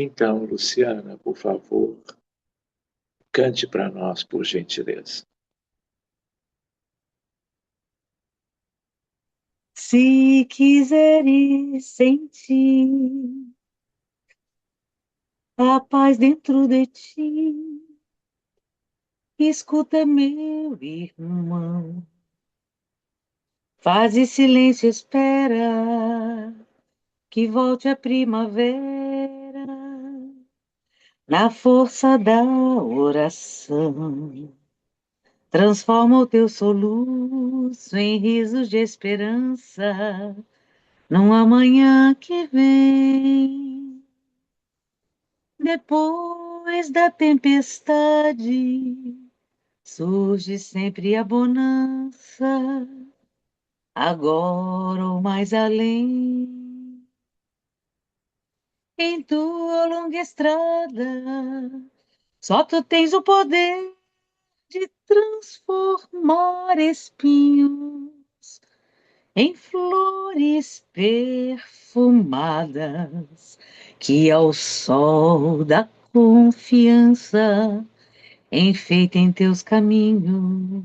Então, Luciana, por favor, cante para nós, por gentileza. Se quiseres sentir a paz dentro de ti, escuta, meu irmão. Faz silêncio, espera que volte a primavera na força da oração. Transforma o teu soluço em risos de esperança num amanhã que vem. Depois da tempestade, surge sempre a bonança, agora ou mais além. Em tua longa estrada, só tu tens o poder de transformar espinhos em flores perfumadas que ao sol da confiança enfeitem teus caminhos.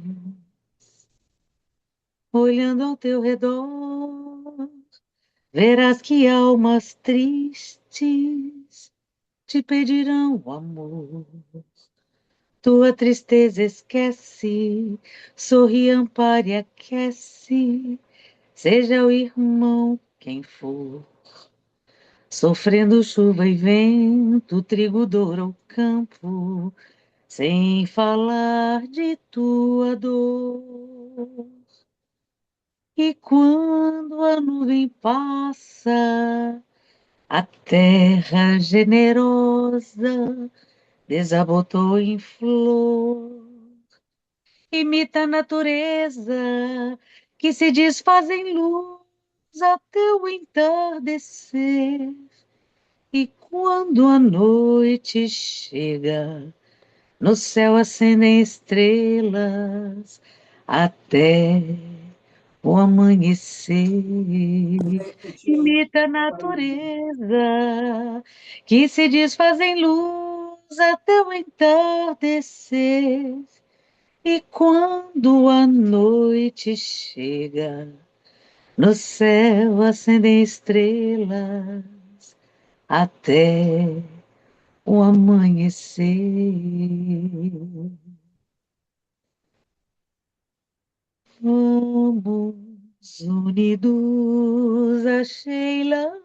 Olhando ao teu redor, verás que almas tristes te pedirão o amor. Tua tristeza esquece, sorri, ampare e aquece, seja o irmão quem for. Sofrendo chuva e vento, trigo, dor ou campo, sem falar de tua dor. E quando a nuvem passa, a terra generosa desabotou em flor. Imita a natureza que se desfaz em luz até o entardecer. E quando a noite chega, no céu acendem estrelas até o amanhecer. Imita a natureza que se desfaz em luz até o entardecer. E quando a noite chega, no céu acendem estrelas até o amanhecer. Vamos unidos a Sheila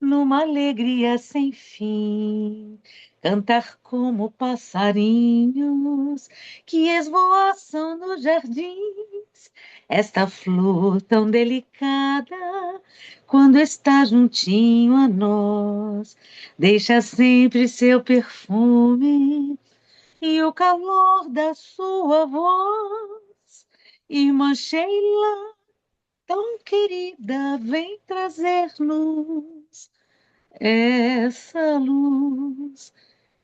numa alegria sem fim, cantar como passarinhos que esvoaçam nos jardins. Esta flor tão delicada, quando está juntinho a nós, deixa sempre seu perfume e o calor da sua voz. Irmã Sheila, tão querida, vem trazer-nos essa luz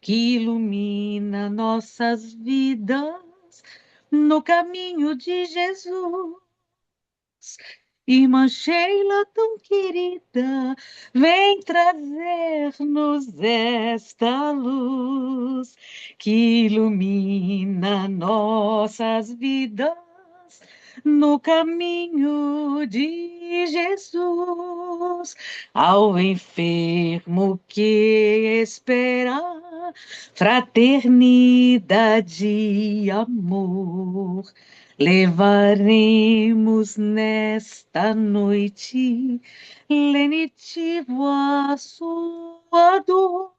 que ilumina nossas vidas no caminho de Jesus. Irmã Sheila, tão querida, vem trazer-nos esta luz que ilumina nossas vidas no caminho de Jesus. Ao enfermo que espera fraternidade e amor, levaremos nesta noite lenitivo a sua dor,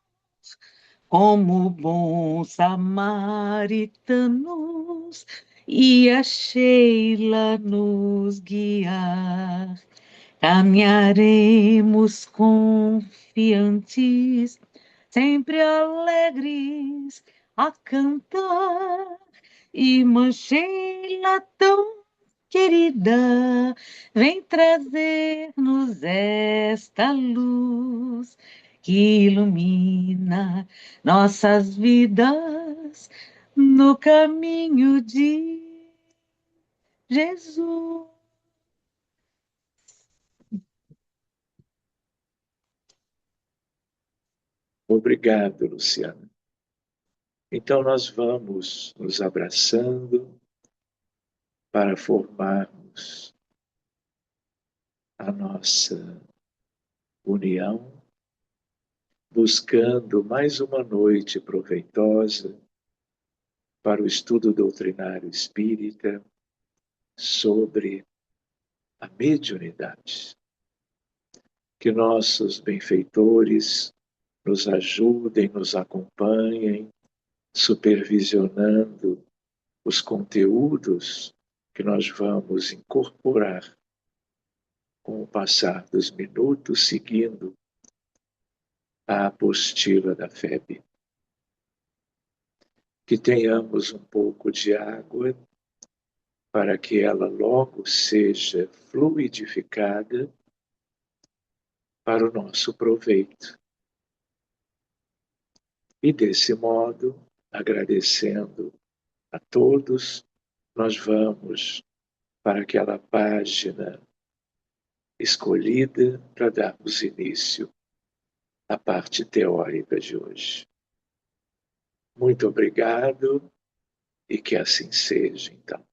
como bons samaritanos, e a Sheila nos guiar. Caminharemos confiantes, sempre alegres a cantar. Irmã Sheila, tão querida, vem trazer-nos esta luz que ilumina nossas vidas no caminho de Jesus. Obrigado, Luciana. Então, nós vamos nos abraçando para formarmos a nossa união, buscando mais uma noite proveitosa para o estudo doutrinário espírita sobre a mediunidade. Que nossos benfeitores nos ajudem, nos acompanhem, supervisionando os conteúdos que nós vamos incorporar com o passar dos minutos, seguindo a apostila da FEB. Que tenhamos um pouco de água para que ela logo seja fluidificada para o nosso proveito. E desse modo, agradecendo a todos, nós vamos para aquela página escolhida para darmos início à parte teórica de hoje. Muito obrigado e que assim seja, então.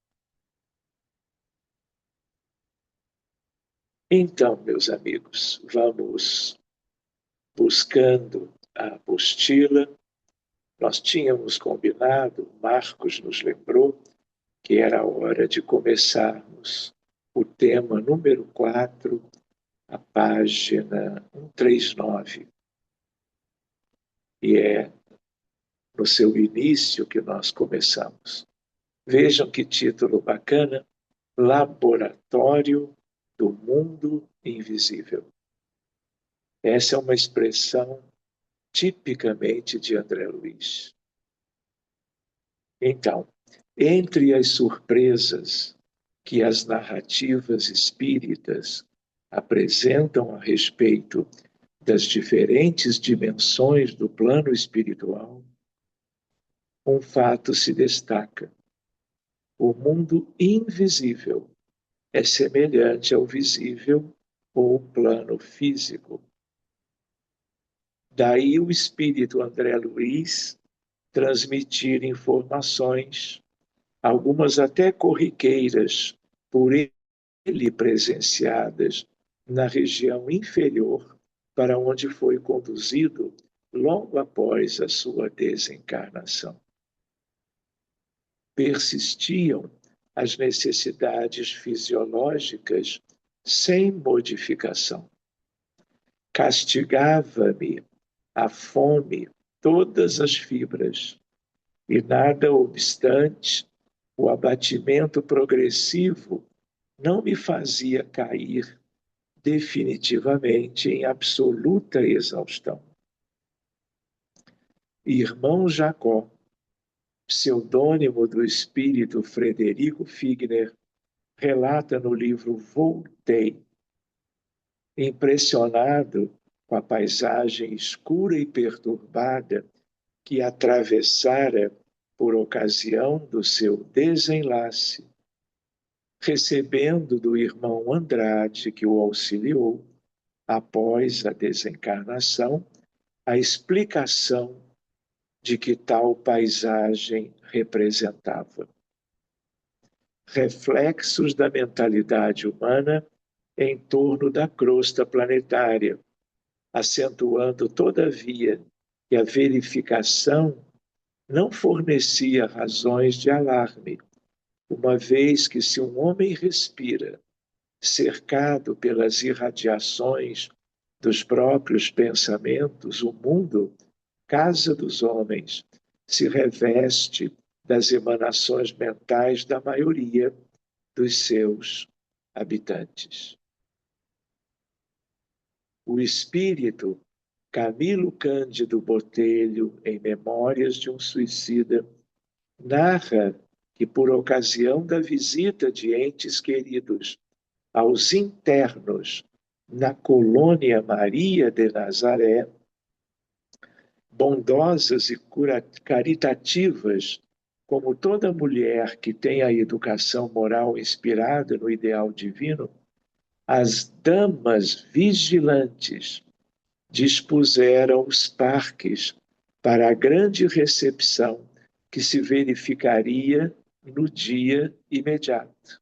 Então, meus amigos, vamos buscando a apostila. Nós tínhamos combinado, Marcos nos lembrou, que era a hora de começarmos o tema número 4, a página 139. E é no seu início que nós começamos. Vejam que título bacana: Laboratório do Mundo Invisível. Essa é uma expressão tipicamente de André Luiz. Então, entre as surpresas que as narrativas espíritas apresentam a respeito das diferentes dimensões do plano espiritual, um fato se destaca: o mundo invisível é semelhante ao visível ou plano físico. Daí o espírito André Luiz transmitir informações, algumas até corriqueiras, por ele presenciadas na região inferior para onde foi conduzido logo após a sua desencarnação. Persistiam as necessidades fisiológicas sem modificação. Castigava-me a fome todas as fibras, e nada obstante, o abatimento progressivo não me fazia cair definitivamente em absoluta exaustão. Irmão Jacó, pseudônimo do espírito Frederico Figner, relata no livro Voltei, impressionado com a paisagem escura e perturbada que atravessara por ocasião do seu desenlace, recebendo do irmão Andrade, que o auxiliou após a desencarnação, a explicação de que tal paisagem representava. Reflexos da mentalidade humana em torno da crosta planetária, acentuando, todavia, que a verificação não fornecia razões de alarme, uma vez que se um homem respira, cercado pelas irradiações dos próprios pensamentos, o mundo, casa dos homens, se reveste das emanações mentais da maioria dos seus habitantes. O espírito Camilo Cândido Botelho, em Memórias de um Suicida, narra que, por ocasião da visita de entes queridos aos internos na colônia Maria de Nazaré, bondosas e caritativas, como toda mulher que tem a educação moral inspirada no ideal divino, as damas vigilantes dispuseram os parques para a grande recepção que se verificaria no dia imediato,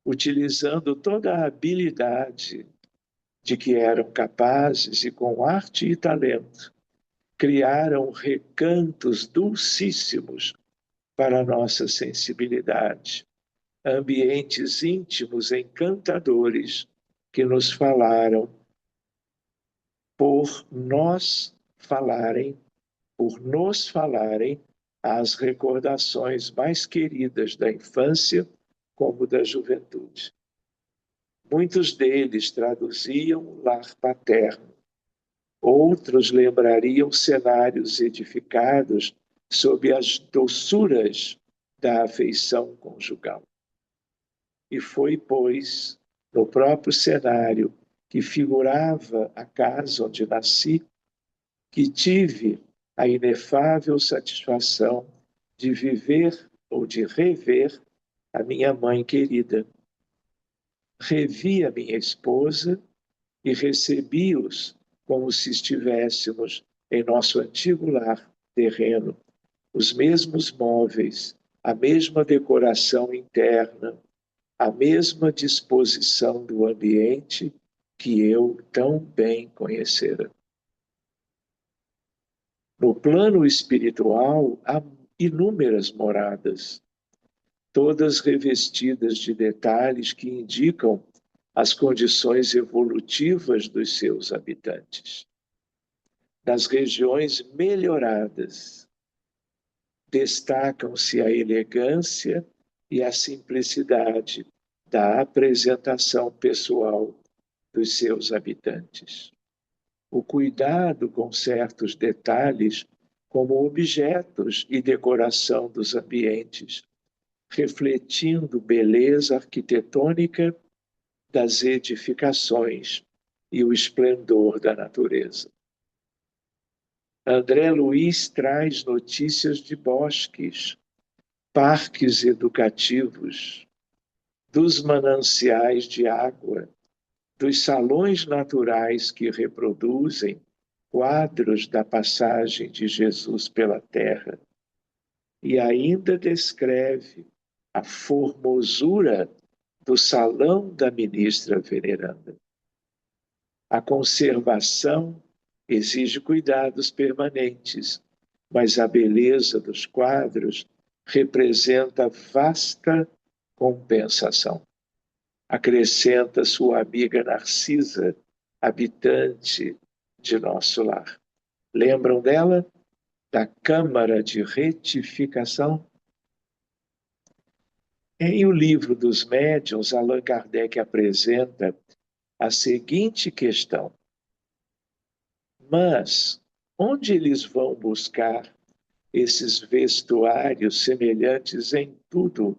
utilizando toda a habilidade de que eram capazes e com arte e talento, criaram recantos dulcíssimos para a nossa sensibilidade, ambientes íntimos encantadores que nos falaram por nós falarem, por nos falarem as recordações mais queridas da infância como da juventude. Muitos deles traduziam o lar paterno, outros lembrariam cenários edificados sob as doçuras da afeição conjugal. E foi, pois, no próprio cenário que figurava a casa onde nasci, que tive a inefável satisfação de viver ou de rever a minha mãe querida. Revi a minha esposa e recebi-os como se estivéssemos em nosso antigo lar terreno, os mesmos móveis, a mesma decoração interna, a mesma disposição do ambiente que eu tão bem conhecera. No plano espiritual, há inúmeras moradas, todas revestidas de detalhes que indicam as condições evolutivas dos seus habitantes. Nas regiões melhoradas, destacam-se a elegância e a simplicidade da apresentação pessoal dos seus habitantes. O cuidado com certos detalhes, como objetos e decoração dos ambientes, refletindo beleza arquitetônica das edificações e o esplendor da natureza. André Luiz traz notícias de bosques, parques educativos, dos mananciais de água, dos salões naturais que reproduzem quadros da passagem de Jesus pela terra, e ainda descreve a formosura do salão da ministra veneranda. A conservação exige cuidados permanentes, mas a beleza dos quadros representa vasta compensação. Acrescenta sua amiga Narcisa, habitante de nosso lar. Lembram dela? Da Câmara de Retificação? Em O Livro dos Médiuns, Allan Kardec apresenta a seguinte questão: mas onde eles vão buscar esses vestuários semelhantes em tudo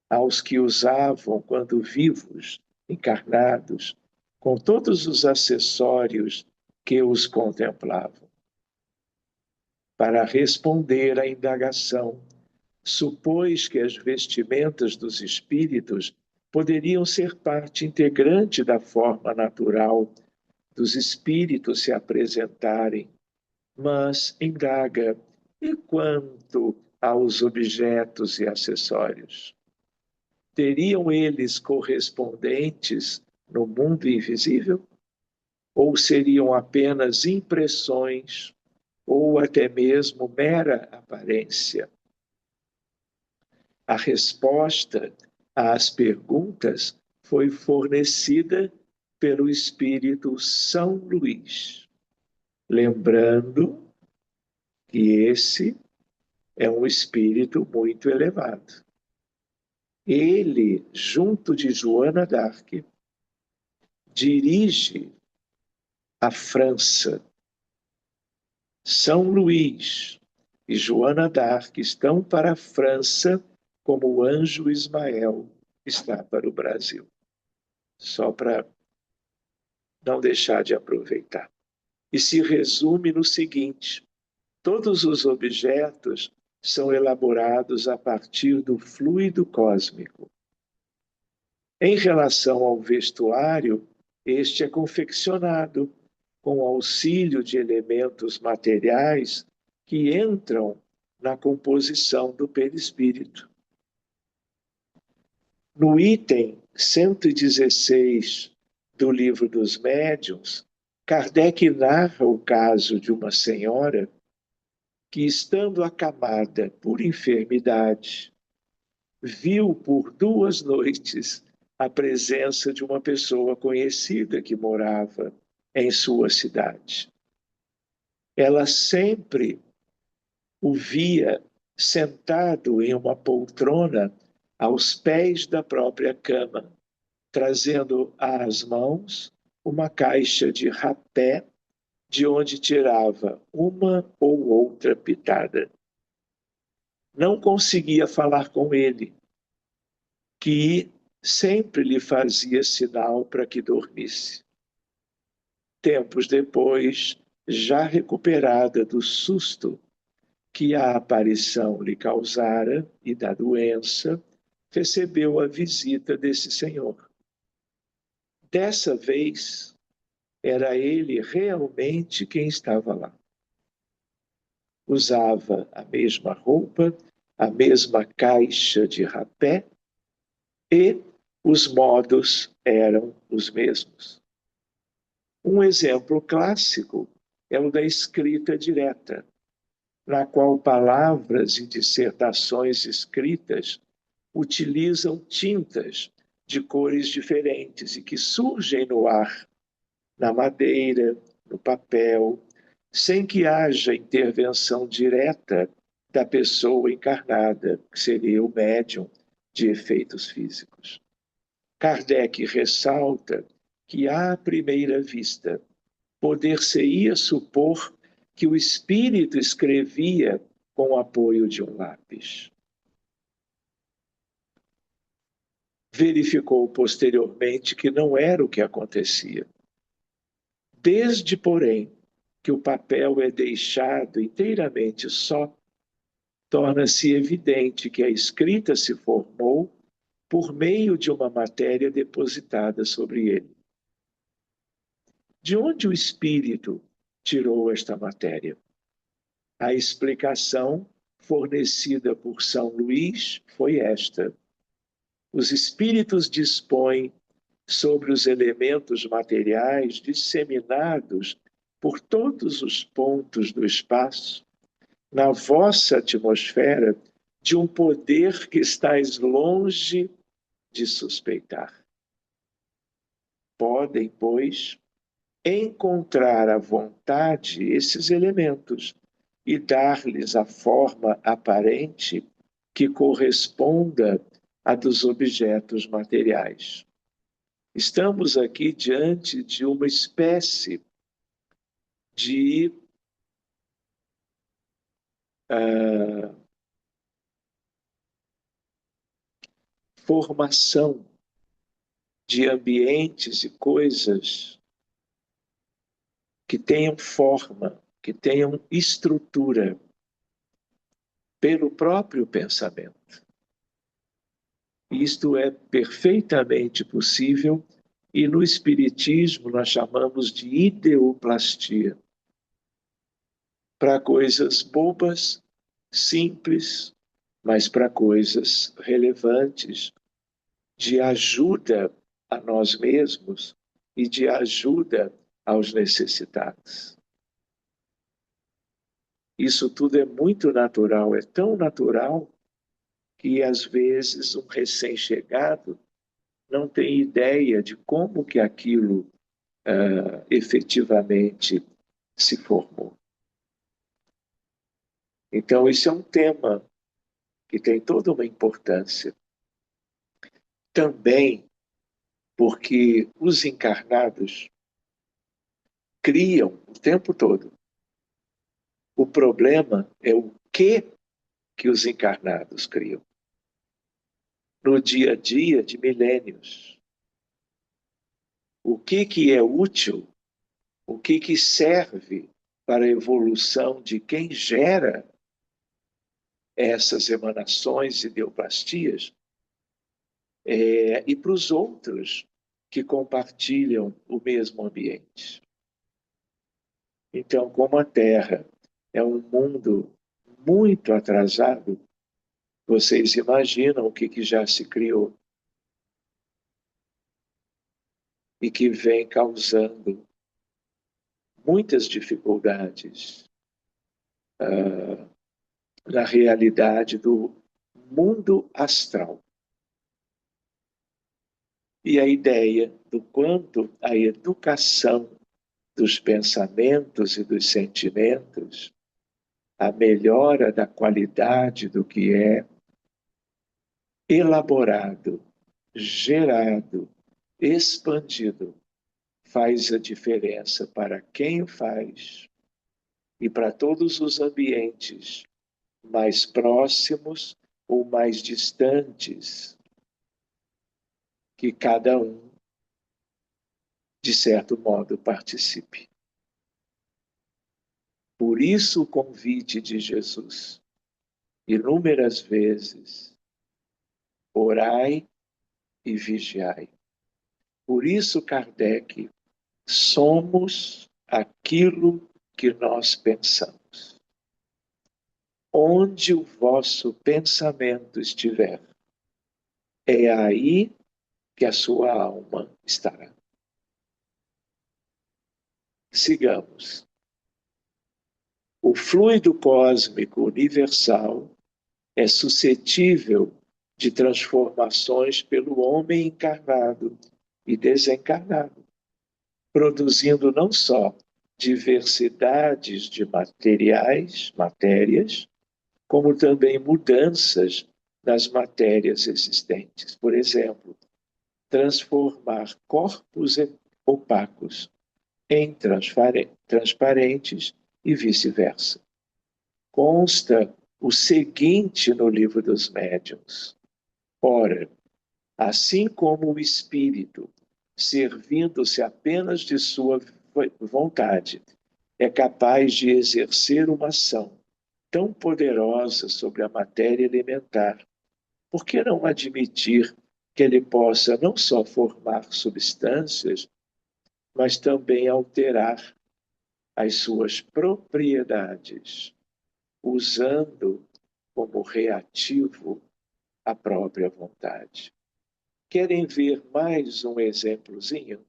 aos que usavam quando vivos, encarnados, com todos os acessórios que os contemplavam? Para responder à indagação, supôs que as vestimentas dos espíritos poderiam ser parte integrante da forma natural dos espíritos se apresentarem, mas indaga: e quanto aos objetos e acessórios? Teriam eles correspondentes no mundo invisível? Ou seriam apenas impressões, ou até mesmo mera aparência? A resposta às perguntas foi fornecida pelo Espírito São Luís, lembrando que esse é um espírito muito elevado. Ele, junto de Joana d'Arc, dirige a França. São Luís e Joana d'Arc estão para a França como o anjo Ismael está para o Brasil. Só para não deixar de aproveitar. E se resume no seguinte: todos os objetos são elaborados a partir do fluido cósmico. Em relação ao vestuário, este é confeccionado com auxílio de elementos materiais que entram na composição do perispírito. No item 116 do Livro dos Médiuns, Kardec narra o caso de uma senhora que, estando acamada por enfermidade, viu por 2 noites a presença de uma pessoa conhecida que morava em sua cidade. Ela sempre o via sentado em uma poltrona aos pés da própria cama, trazendo às mãos uma caixa de rapé, de onde tirava uma ou outra pitada. Não conseguia falar com ele, que sempre lhe fazia sinal para que dormisse. Tempos depois, já recuperada do susto que a aparição lhe causara e da doença, recebeu a visita desse senhor. Dessa vez, era ele realmente quem estava lá. Usava a mesma roupa, a mesma caixa de rapé, e os modos eram os mesmos. Um exemplo clássico é o da escrita direta, na qual palavras e dissertações escritas utilizam tintas de cores diferentes e que surgem no ar, na madeira, no papel, sem que haja intervenção direta da pessoa encarnada, que seria o médium de efeitos físicos. Kardec ressalta que, à primeira vista, poder-se-ia supor que o espírito escrevia com o apoio de um lápis. Verificou posteriormente que não era o que acontecia. Desde, porém, que o papel é deixado inteiramente só, torna-se evidente que a escrita se formou por meio de uma matéria depositada sobre ele. De onde o espírito tirou esta matéria? A explicação fornecida por São Luís foi esta: os espíritos dispõem sobre os elementos materiais disseminados por todos os pontos do espaço, na vossa atmosfera, de um poder que estáis longe de suspeitar. Podem, pois, encontrar à vontade esses elementos e dar-lhes a forma aparente que corresponda à dos objetos materiais. Estamos aqui diante de uma espécie de formação de ambientes e coisas que tenham forma, que tenham estrutura pelo próprio pensamento. Isto é perfeitamente possível e no Espiritismo nós chamamos de ideoplastia. Para coisas bobas, simples, mas para coisas relevantes, de ajuda a nós mesmos e de ajuda aos necessitados. Isso tudo é muito natural, é tão natural que às vezes um recém-chegado não tem ideia de como que aquilo efetivamente se formou. Então, isso é um tema que tem toda uma importância. Também porque os encarnados criam o tempo todo. O problema é o que os encarnados criam. No dia a dia de milênios. O que é útil, o que serve para a evolução de quem gera essas emanações e ideoplastias, e para os outros que compartilham o mesmo ambiente. Então, como a Terra é um mundo muito atrasado, vocês imaginam o que já se criou e que vem causando muitas dificuldades na realidade do mundo astral. E a ideia do quanto a educação dos pensamentos e dos sentimentos, a melhora da qualidade do que é elaborado, gerado, expandido, faz a diferença para quem o faz e para todos os ambientes mais próximos ou mais distantes que cada um, de certo modo, participe. Por isso o convite de Jesus, inúmeras vezes, orai e vigiai. Por isso, Kardec, somos aquilo que nós pensamos. Onde o vosso pensamento estiver, é aí que a sua alma estará. Sigamos. O fluido cósmico universal é suscetível de transformações pelo homem encarnado e desencarnado, produzindo não só diversidades de matérias, como também mudanças nas matérias existentes. Por exemplo, transformar corpos opacos em transparentes e vice-versa. Consta o seguinte no Livro dos Médiuns: ora, assim como o espírito, servindo-se apenas de sua vontade, é capaz de exercer uma ação tão poderosa sobre a matéria elementar, por que não admitir que ele possa não só formar substâncias, mas também alterar as suas propriedades, usando como reativo a própria vontade? Querem ver mais um exemplozinho?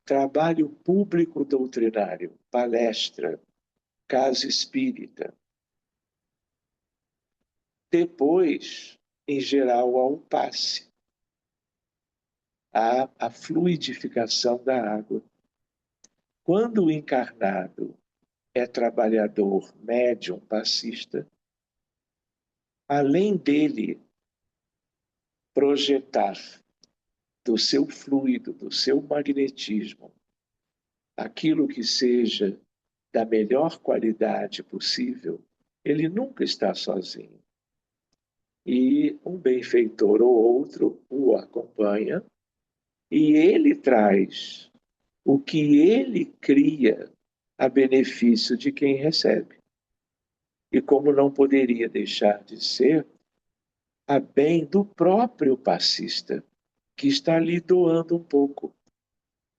Trabalho público doutrinário, palestra, casa espírita. Depois, em geral, há um passe, há a fluidificação da água. Quando o encarnado é trabalhador, médium, passista, além dele projetar do seu fluido, do seu magnetismo, aquilo que seja da melhor qualidade possível, ele nunca está sozinho. E um benfeitor ou outro o acompanha e ele traz o que ele cria a benefício de quem recebe. E como não poderia deixar de ser, a bem do próprio passista, que está ali doando um pouco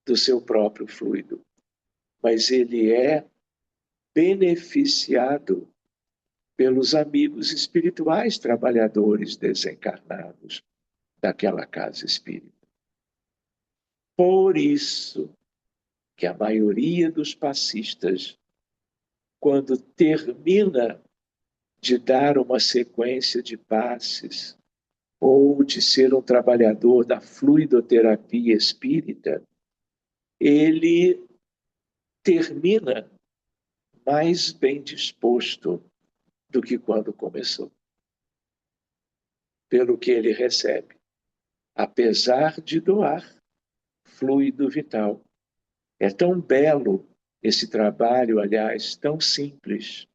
do seu próprio fluido. Mas ele é beneficiado pelos amigos espirituais trabalhadores desencarnados daquela casa espírita. Por isso que a maioria dos passistas, quando termina de dar uma sequência de passes ou de ser um trabalhador da fluidoterapia espírita, ele termina mais bem disposto do que quando começou, pelo que ele recebe, apesar de doar fluido vital. É tão belo esse trabalho, aliás, tão simples,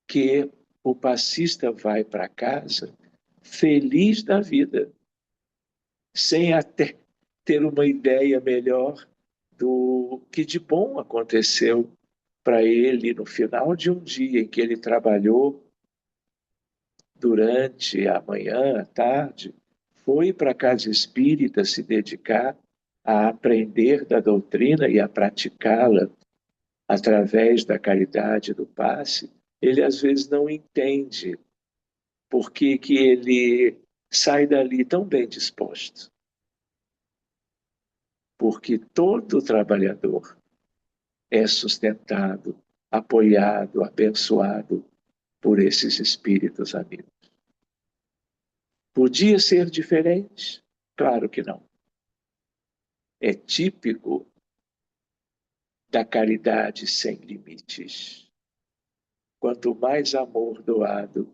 que o passista vai para casa feliz da vida, sem até ter uma ideia melhor do que de bom aconteceu para ele no final de um dia em que ele trabalhou durante a manhã, a tarde, foi para a casa espírita se dedicar a aprender da doutrina e a praticá-la através da caridade do passe, ele às vezes não entende por que que ele sai dali tão bem disposto. Porque todo trabalhador é sustentado, apoiado, abençoado por esses espíritos amigos. Podia ser diferente? Claro que não. É típico da caridade sem limites. Quanto mais amor doado,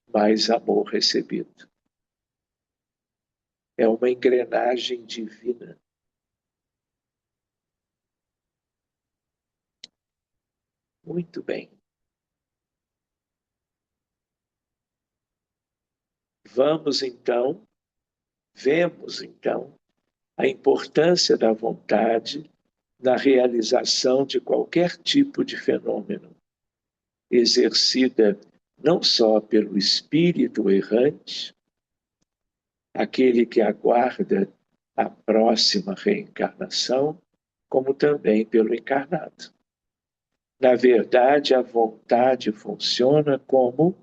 mais amor recebido. É uma engrenagem divina. Muito bem. Vemos então, a importância da vontade na realização de qualquer tipo de fenômeno, exercida não só pelo espírito errante, aquele que aguarda a próxima reencarnação, como também pelo encarnado. Na verdade, a vontade funciona como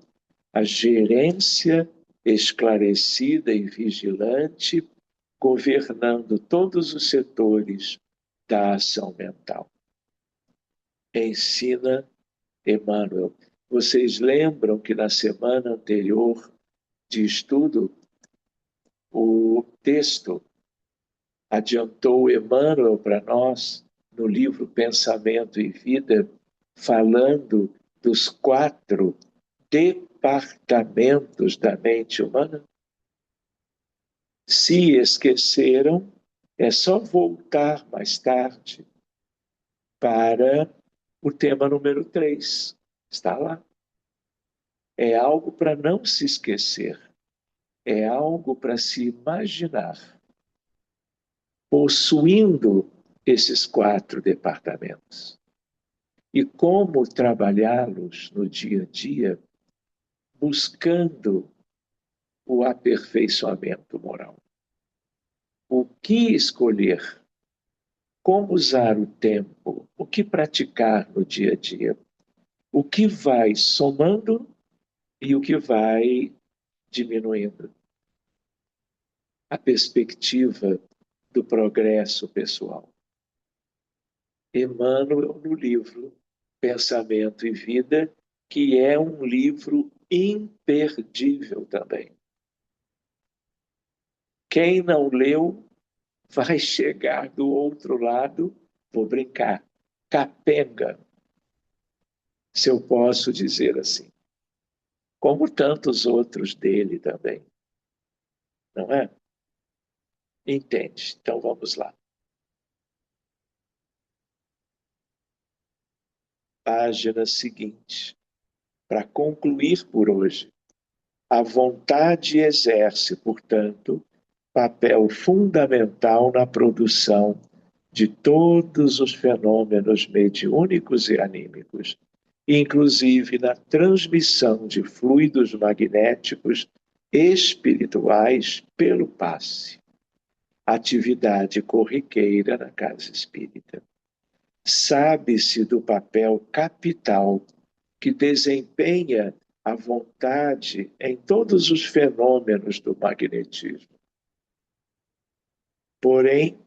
a gerência esclarecida e vigilante, governando todos os setores da ação mental. Ensina Emmanuel. Vocês lembram que na semana anterior de estudo, o texto adiantou Emmanuel para nós, no livro Pensamento e Vida, falando dos 4 departamentos da mente humana? Se esqueceram, é só voltar mais tarde para o tema número 3. Está lá. É algo para não se esquecer. É algo para se imaginar. Possuindo esses 4 departamentos. E como trabalhá-los no dia a dia, buscando o aperfeiçoamento moral. O que escolher? Como usar o tempo? O que praticar no dia a dia? O que vai somando e o que vai diminuindo? A perspectiva do progresso pessoal. Emmanuel, no livro Pensamento e Vida, que é um livro imperdível também. Quem não leu vai chegar do outro lado, vou brincar, capenga, se eu posso dizer assim. Como tantos outros dele também. Não é? Entende? Então vamos lá. Página seguinte. Para concluir por hoje, a vontade exerce, portanto, papel fundamental na produção de todos os fenômenos mediúnicos e anímicos, inclusive na transmissão de fluidos magnéticos espirituais pelo passe, atividade corriqueira na casa espírita. Sabe-se do papel capital que desempenha a vontade em todos os fenômenos do magnetismo. Porém,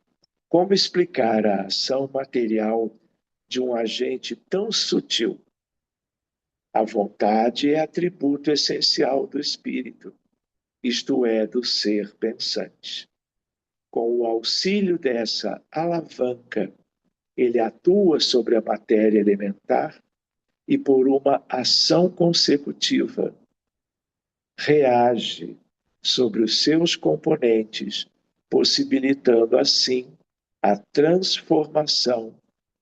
como explicar a ação material de um agente tão sutil? A vontade é atributo essencial do espírito, isto é, do ser pensante. Com o auxílio dessa alavanca, ele atua sobre a matéria elementar e, por uma ação consecutiva, reage sobre os seus componentes, possibilitando assim a transformação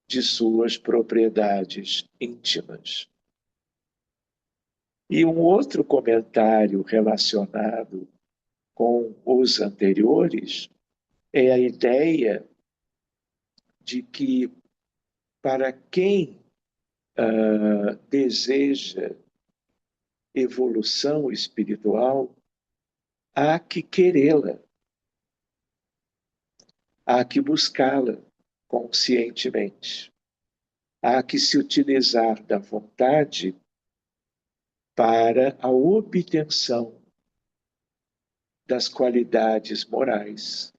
de suas propriedades íntimas. E um outro comentário relacionado com os anteriores é a ideia de que, para quem deseja evolução espiritual, há que querê-la. há que buscá-la conscientemente. Há que se utilizar da vontade para a obtenção das qualidades morais,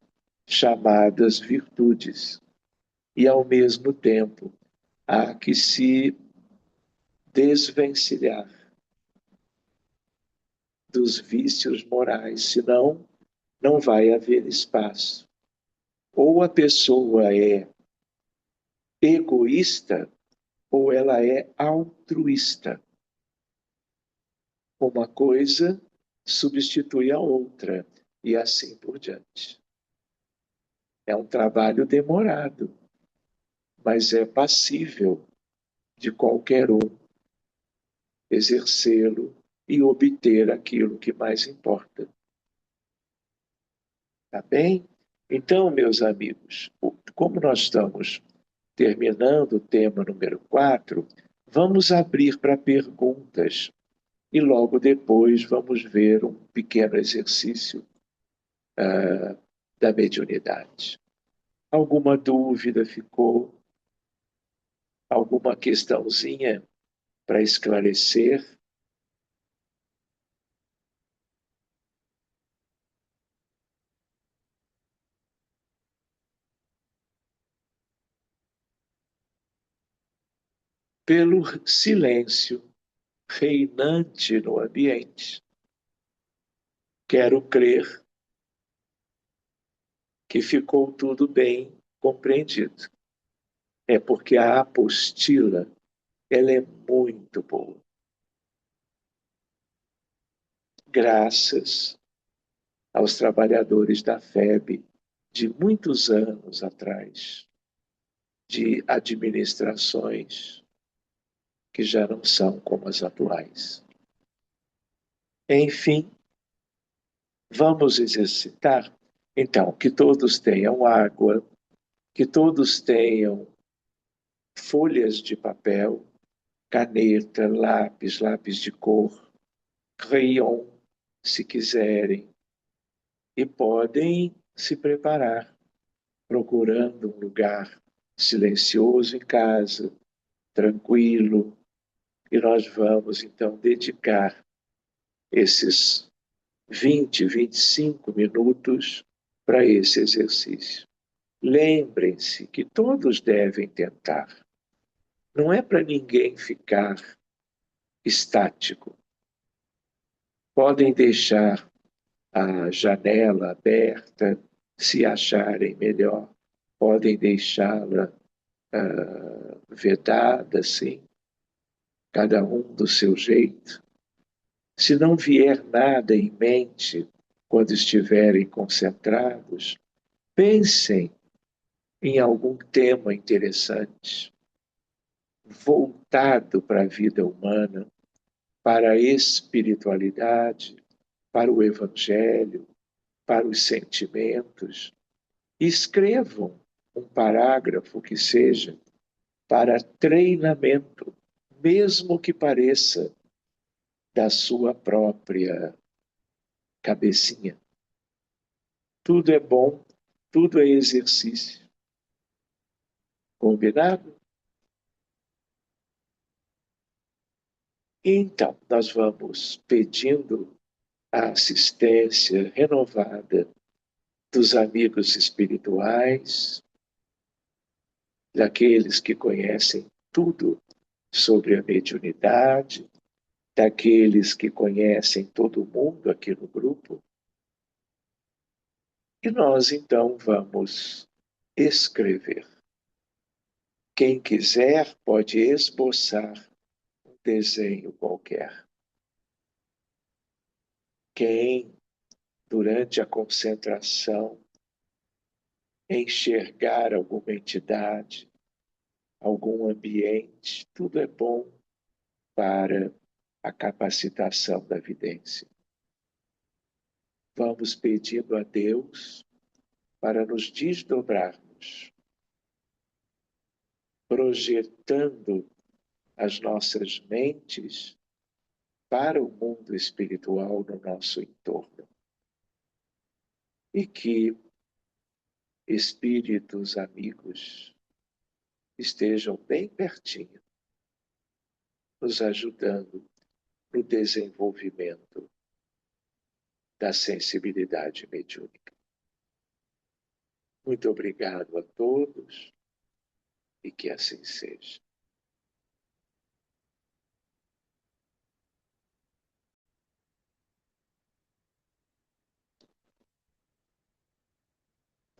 chamadas virtudes. E, ao mesmo tempo, há que se desvencilhar dos vícios morais, senão não vai haver espaço. Ou a pessoa é egoísta ou ela é altruísta. Uma coisa substitui a outra e assim por diante. É um trabalho demorado, mas é passível de qualquer um exercê-lo e obter aquilo que mais importa. Tá bem? Então, meus amigos, como nós estamos terminando o tema número 4, vamos abrir para perguntas e logo depois vamos ver um pequeno exercício da mediunidade. Alguma dúvida ficou? Alguma questãozinha para esclarecer? Pelo silêncio reinante no ambiente, quero crer que ficou tudo bem compreendido. É porque a apostila, ela é muito boa. Graças aos trabalhadores da FEB de muitos anos atrás, de administrações que já não são como as atuais. Enfim, vamos exercitar? Então, que todos tenham água, que todos tenham folhas de papel, caneta, lápis de cor, crayon, se quiserem, e podem se preparar, procurando um lugar silencioso em casa, tranquilo, e nós vamos então dedicar esses 25 minutos para esse exercício. Lembrem-se que todos devem tentar. Não é para ninguém ficar estático. Podem deixar a janela aberta, se acharem melhor. Podem deixá-la vedada, sim, cada um do seu jeito. Se não vier nada em mente quando estiverem concentrados, pensem em algum tema interessante, voltado para a vida humana, para a espiritualidade, para o evangelho, para os sentimentos. Escrevam um parágrafo que seja para treinamento, mesmo que pareça da sua própria cabecinha. Tudo é bom, tudo é exercício. Combinado? Então, nós vamos pedindo a assistência renovada dos amigos espirituais, daqueles que conhecem tudo sobre a mediunidade, daqueles que conhecem todo mundo aqui no grupo. E nós, então, vamos escrever. Quem quiser pode esboçar um desenho qualquer. Quem, durante a concentração, enxergar alguma entidade, algum ambiente, tudo é bom para a capacitação da vidência. Vamos pedindo a Deus para nos desdobrarmos, projetando as nossas mentes para o mundo espiritual no nosso entorno. E que espíritos amigos estejam bem pertinho, nos ajudando no desenvolvimento da sensibilidade mediúnica. Muito obrigado a todos e que assim seja.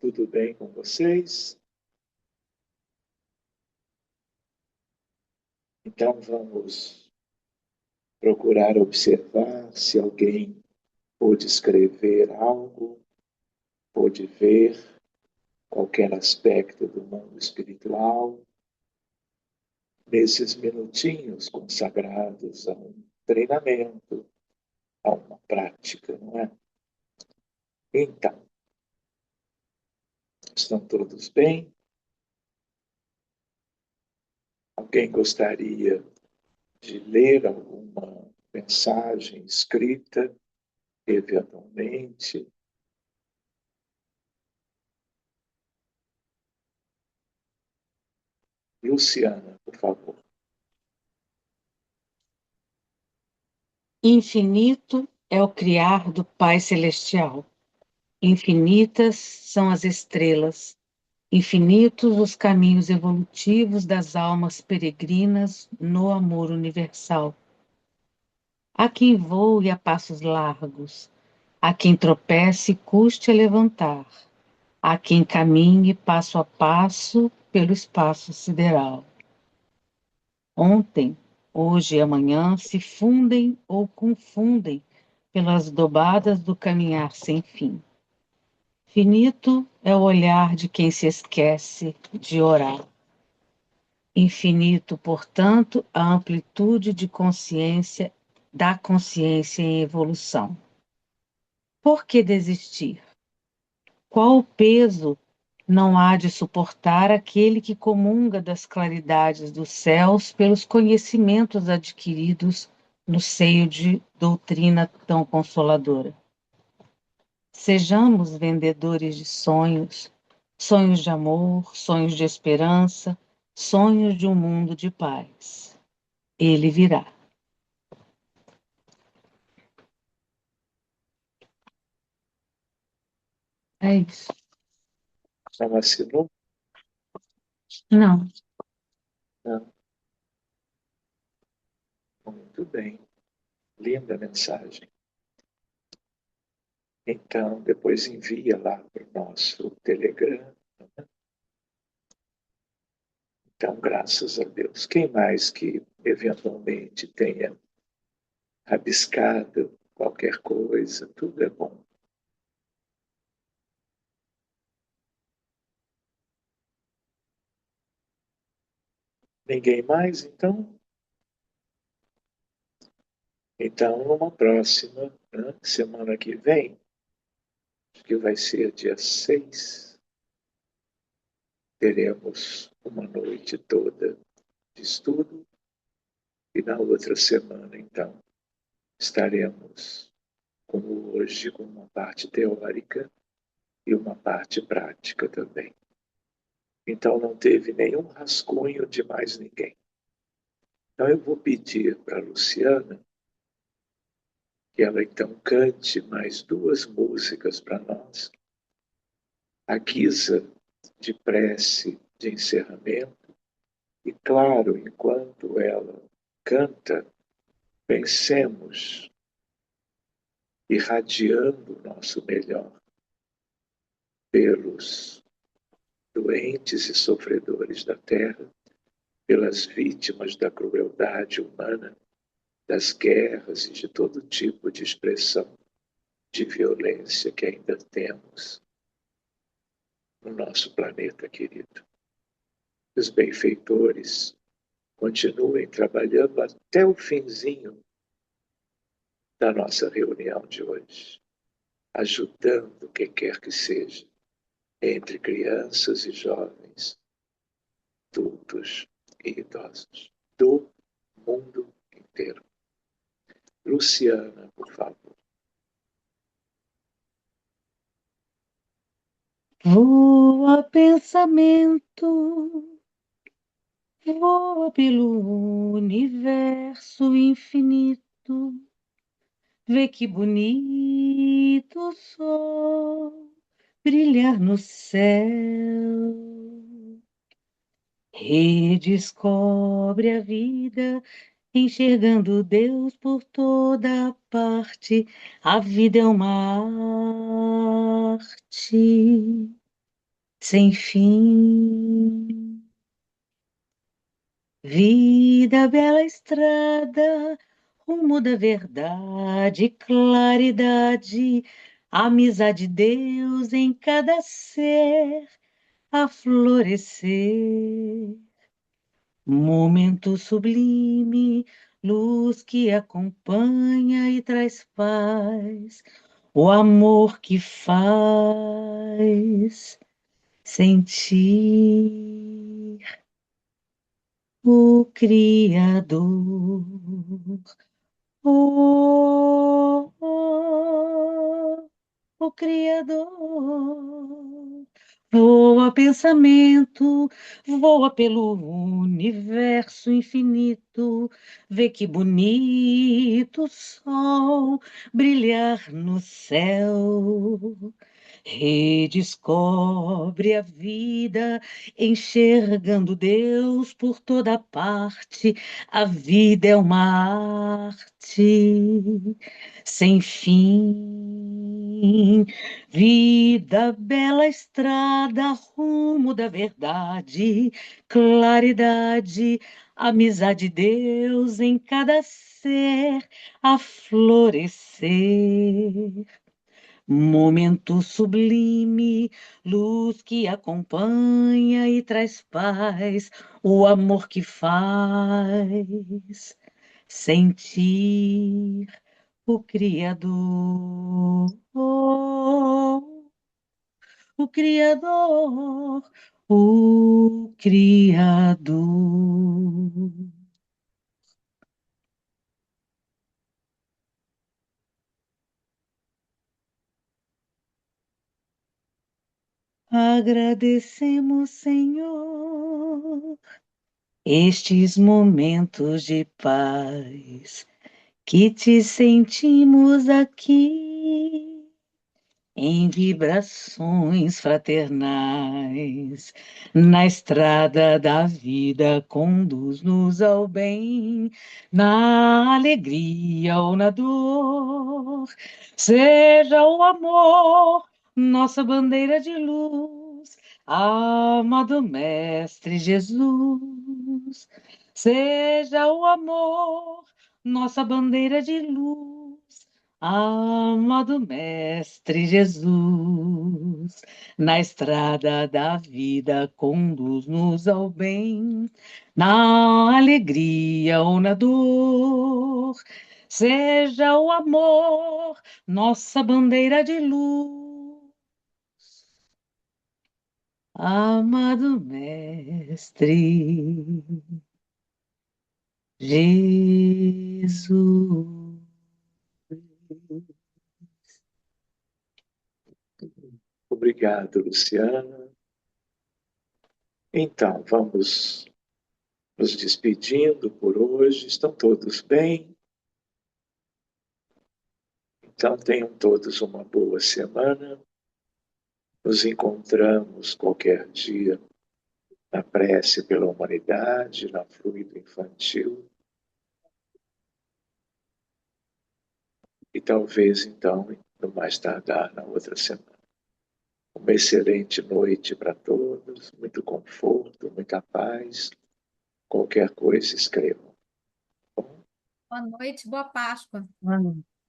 Tudo bem com vocês? Então vamos procurar observar se alguém pôde escrever algo, pôde ver qualquer aspecto do mundo espiritual, nesses minutinhos consagrados a um treinamento, a uma prática, não é? Então, estão todos bem? Alguém gostaria de ler alguma mensagem escrita, eventualmente? Luciana, por favor. Infinito é o criar do Pai Celestial. Infinitas são as estrelas. Infinitos os caminhos evolutivos das almas peregrinas no amor universal. Há quem voe a passos largos, há quem tropece e custe a levantar, há quem caminhe passo a passo pelo espaço sideral. Ontem, hoje e amanhã se fundem ou confundem pelas dobadas do caminhar sem fim. Finito é o olhar de quem se esquece de orar. Infinito, portanto, a amplitude de consciência da consciência em evolução. Por que desistir? Qual o peso não há de suportar aquele que comunga das claridades dos céus pelos conhecimentos adquiridos no seio de doutrina tão consoladora? Sejamos vendedores de sonhos, sonhos de amor, sonhos de esperança, sonhos de um mundo de paz. Ele virá. É isso. Ela assinou? Não. Não. Muito bem. Linda mensagem. Então, depois envia lá para o nosso Telegram. Então, graças a Deus. Quem mais que eventualmente tenha rabiscado qualquer coisa, tudo é bom. Ninguém mais, então? Então, numa próxima, né, semana que vem, acho que vai ser dia 6, teremos uma noite toda de estudo e na outra semana, então, estaremos, como hoje, com uma parte teórica e uma parte prática também. Então, não teve nenhum rascunho de mais ninguém. Então, eu vou pedir para a Luciana que ela então cante mais 2 músicas para nós, a guisa de prece de encerramento. E claro, enquanto ela canta, pensemos irradiando o nosso melhor pelos doentes e sofredores da terra, pelas vítimas da crueldade humana, das guerras e de todo tipo de expressão de violência que ainda temos no nosso planeta querido. Os benfeitores continuem trabalhando até o finzinho da nossa reunião de hoje, ajudando quem quer que seja, entre crianças e jovens, adultos e idosos, do mundo inteiro. Luciana, por favor. Voa pensamento, voa pelo universo infinito, vê que bonito o sol brilhar no céu. Redescobre a vida, enxergando Deus por toda parte. A vida é uma arte sem fim. Vida, bela estrada, rumo da verdade, claridade, amizade, Deus em cada ser a florescer. Momento sublime, luz que acompanha e traz paz, o amor que faz sentir o Criador. Oh, oh, o Criador. Voa pensamento, voa pelo universo infinito, vê que bonito o sol brilhar no céu. Redescobre a vida, enxergando Deus por toda parte. A vida é uma arte sem fim. Vida, bela estrada, rumo da verdade, claridade, amizade, Deus em cada ser a florescer. Momento sublime, luz que acompanha e traz paz, o amor que faz sentir o Criador. O Criador, o Criador. Agradecemos, Senhor, estes momentos de paz que te sentimos aqui em vibrações fraternais. Na estrada da vida, conduz-nos ao bem, na alegria ou na dor. Seja o amor nossa bandeira de luz, amado Mestre Jesus. Seja o amor nossa bandeira de luz, amado Mestre Jesus. Na estrada da vida, conduz-nos ao bem, na alegria ou na dor. Seja o amor nossa bandeira de luz, amado Mestre Jesus. Obrigado, Luciana. Então, vamos nos despedindo por hoje. Estão todos bem? Então, tenham todos uma boa semana. Nos encontramos qualquer dia na prece pela humanidade, na fluido infantil. E talvez, então, no mais tardar, na outra semana. Uma excelente noite para todos, muito conforto, muita paz. Qualquer coisa, escrevam. Boa noite, boa Páscoa. Boa noite.